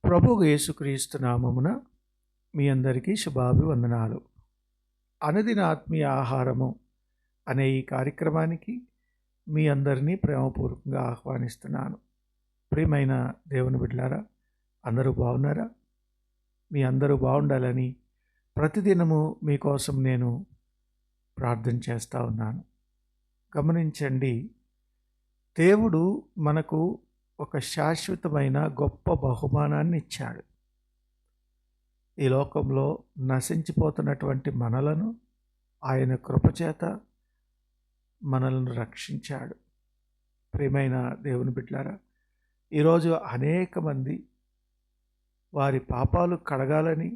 ప్రభువు యేసుక్రీస్తు నామమున మీ అందరికీ శుభాభివందనాలు. అనుదిన ఆత్మీయ ఆహారము అనే ఈ కార్యక్రమానికి మీ అందరినీ ప్రేమపూర్వకంగా ఆహ్వానిస్తున్నాను. ప్రియమైన దేవుని బిడ్డలారా, అందరూ బాగున్నారా? మీ అందరూ బాగుండాలని ప్రతిదినము మీకోసం నేను ప్రార్థన చేస్తూ ఉన్నాను. గమనించండి, దేవుడు మనకు ఒక శాశ్వతమైన గొప్ప బహుమానాన్ని ఇచ్చాడు. ఈ లోకంలో నశించిపోతున్నటువంటి మనలను ఆయన కృపచేత మనల్ని రక్షించాడు. ప్రియమైన దేవుని బిడ్డలారా, ఈరోజు అనేక మంది వారి పాపాలు కడగాలని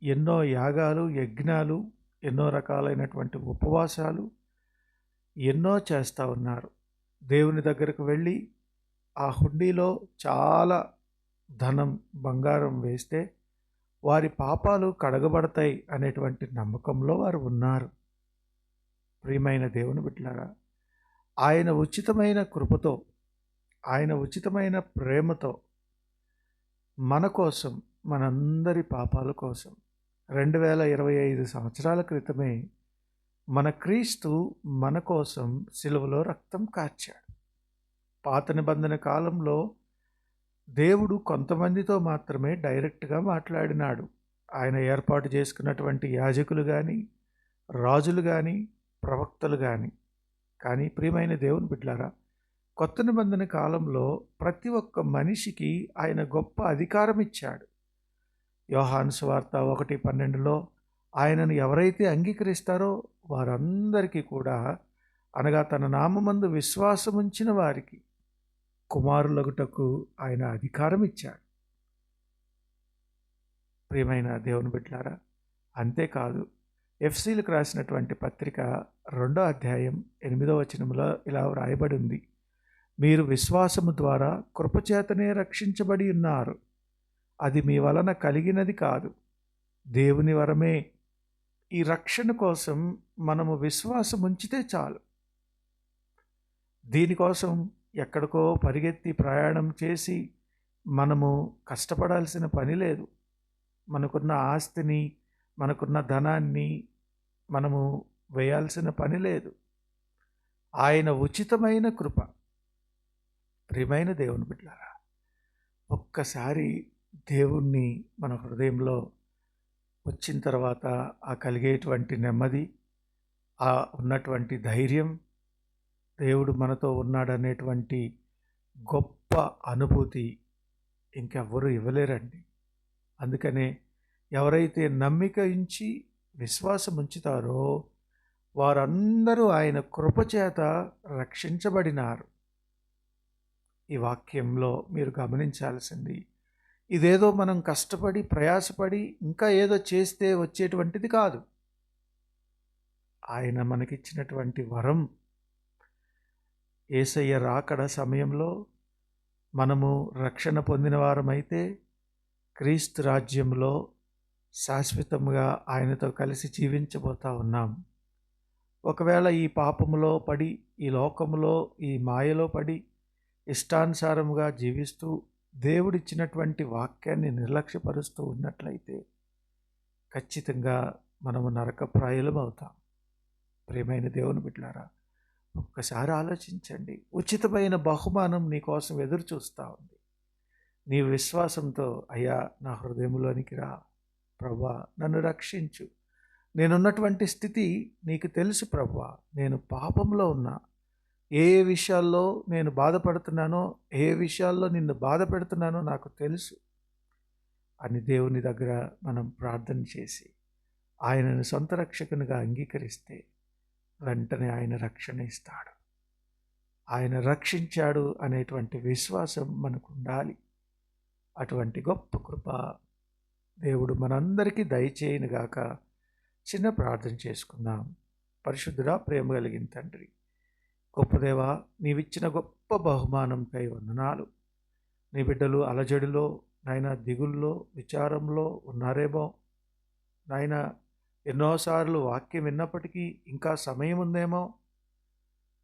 ఎన్నో యాగాలు, యజ్ఞాలు, ఎన్నో రకాలైనటువంటి ఉపవాసాలు ఎన్నో చేస్తూ ఉన్నారు. దేవుని దగ్గరకు వెళ్ళి ఆ హుండీలో చాలా ధనం, బంగారం వేస్తే వారి పాపాలు కడగబడతాయి అనేటువంటి నమ్మకంలో వారు ఉన్నారు. ప్రియమైన దేవుని బిడ్డలారా, ఆయన ఉచితమైన కృపతో, ఆయన ఉచితమైన ప్రేమతో మన కోసం, మనందరి పాపాల కోసం 2025 సంవత్సరాల క్రితమే మన క్రీస్తు మన కోసం సిలువలో రక్తం కార్చాడు. పాత నిబంధన కాలంలో దేవుడు కొంతమందితో మాత్రమే డైరెక్ట్గా మాట్లాడినాడు. ఆయన ఏర్పాటు చేసుకున్నటువంటి యాజకులు కానీ, రాజులు కానీ, ప్రవక్తలు కానీ. కానీ ప్రియమైన దేవుని బిడ్డలారా, కొత్త నిబంధన కాలంలో ప్రతి ఒక్క మనిషికి ఆయన గొప్ప అధికారం ఇచ్చాడు. యోహాను సువార్త 1:12లో ఆయనను ఎవరైతే అంగీకరిస్తారో వారందరికీ కూడా, అనగా తన నామమందు విశ్వాసముంచిన వారికి కుమారులగుటకు ఆయన అధికారం ఇచ్చాడు. ప్రియమైన దేవుని బిడ్డలారా, అంతేకాదు, ఎఫ్సీలకు రాసినటువంటి పత్రిక 2వ అధ్యాయం 8వ వచనంలో ఇలా వ్రాయబడి ఉంది: మీరు విశ్వాసము ద్వారా కృపచేతనే రక్షించబడి ఉన్నారు. అది మీ వలన కలిగినది కాదు, దేవుని వరమే. ఈ రక్షణ కోసం మనము విశ్వాసం ఉంచితే చాలు. దీనికోసం ఎక్కడికో పరిగెత్తి ప్రయాణం చేసి మనము కష్టపడాల్సిన పని లేదు. మనకున్న ఆస్తిని, మనకున్న ధనాన్ని మనము వేయాల్సిన పని లేదు. ఆయన ఉచితమైన కృప. ప్రియమైన దేవుని బిడ్డలారా, ఒక్కసారి దేవుణ్ణి మన హృదయంలో వచ్చిన తర్వాత ఆ కలిగేటువంటి నెమ్మది, ఆ ఉన్నటువంటి ధైర్యం, దేవుడు మనతో ఉన్నాడనేటువంటి గొప్ప అనుభూతి ఇంకెవ్వరూ ఇవ్వలేరండి. అందుకనే ఎవరైతే నమ్మిక ఉంచి విశ్వాసం ఉంచుతారో వారందరూ ఆయన కృపచేత రక్షించబడినారు. ఈ వాక్యంలో మీరు గమనించాల్సింది, ఇదేదో మనం కష్టపడి ప్రయాసపడి ఇంకా ఏదో చేస్తే వచ్చేటువంటిది కాదు. ఆయన మనకిచ్చినటువంటి వరం. యేసయ్య రాకడ సమయంలో మనము రక్షణ పొందిన వారమైతే క్రీస్తు రాజ్యంలో శాశ్వతంగా ఆయనతో కలిసి జీవించబోతా ఉన్నాం. ఒకవేళ ఈ పాపములో పడి, ఈ లోకములో ఈ మాయలో పడి ఇష్టానుసారముగా జీవిస్తూ దేవుడిచ్చినటువంటి వాక్యాన్ని నిర్లక్ష్యపరుస్తూ ఉన్నట్లయితే ఖచ్చితంగా మనము నరకప్రాయులం అవుతాం. ప్రియమైన దేవుని బిడ్డలారా, ఒక్కసారి ఆలోచించండి. ఉచితమైన బహుమానం నీ కోసం ఎదురు చూస్తూ ఉంది. నీ విశ్వాసంతో, అయ్యా నా హృదయంలోనికి రా ప్రభువా, నన్ను రక్షించు. నేనున్నటువంటి స్థితి నీకు తెలుసు ప్రభువా, నేను పాపంలో ఉన్నా, ఏ విషయాల్లో నేను బాధపడుతున్నానో, ఏ విషయాల్లో నిన్ను బాధ పెడుతున్నానో నాకు తెలుసు అని దేవుని దగ్గర మనం ప్రార్థన చేసి ఆయనను సొంత రక్షకునిగా అంగీకరిస్తే వెంటనే ఆయన రక్షణ ఇస్తాడు. ఆయన రక్షించాడు అనేటువంటి విశ్వాసం మనకు ఉండాలి. అటువంటి గొప్ప కృప దేవుడు మనందరికీ దయచేయనుగాక. చిన్న ప్రార్థన చేసుకుందాం. పరిశుద్ధుడా, ప్రేమ కలిగిన తండ్రి, గొప్ప దేవా, నీవిచ్చిన గొప్ప బహుమానంకై వందనాలు. నీ బిడ్డలు అలజడిలో, నాయన దిగుల్లో, విచారంలో ఉన్నారేమో నాయన. ఎన్నోసార్లు వాక్యం విన్నప్పటికీ ఇంకా సమయం ఉందేమో,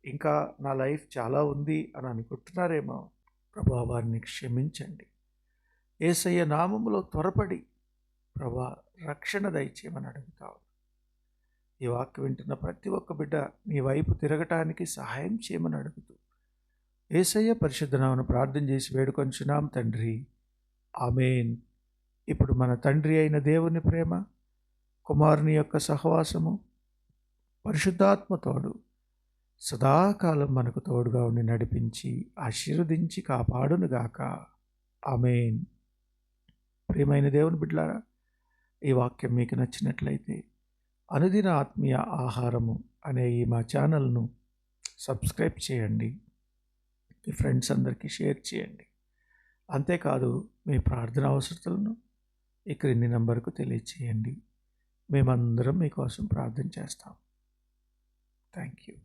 ఇంకా నా లైఫ్ చాలా ఉంది అని అనుకుంటున్నారేమో. ప్రభువా, వారిని క్షమించండి. యేసయ్య నామములో త్వరపడి ప్రభా రక్షణ దయచేయమని అడుగుతావు. ఈ వాక్యం వింటున్న ప్రతి ఒక్క బిడ్డ నీ వైపు తిరగటానికి సహాయం చేయమని అడుగుతూ యేసయ్య పరిశుద్ధ నామమున ప్రార్థన చేసి వేడుకొంచున్నాం తండ్రి, ఆమేన్. ఇప్పుడు మన తండ్రి అయిన దేవుని ప్రేమ, కుమారుని యొక్క సహవాసము, పరిశుద్ధాత్మ తోడు సదాకాలం మనకు తోడుగా ఉండి నడిపించి ఆశీర్వదించి కాపాడునుగాక. ఆమేన్. ప్రియమైన దేవుని బిడ్డలారా, ఈ వాక్యం మీకు నచ్చినట్లయితే అనుదిన ఆత్మీయ ఆహారము అనే ఈ మా ఛానల్ను సబ్స్క్రైబ్ చేయండి, మీ ఫ్రెండ్స్ అందరికీ షేర్ చేయండి. అంతేకాదు మీ ప్రార్థన అవసరతలను ఈ క్రింది నంబర్కు తెలియచేయండి. మేమందరం మీకోసం ప్రార్థన చేస్తాం. Thank you.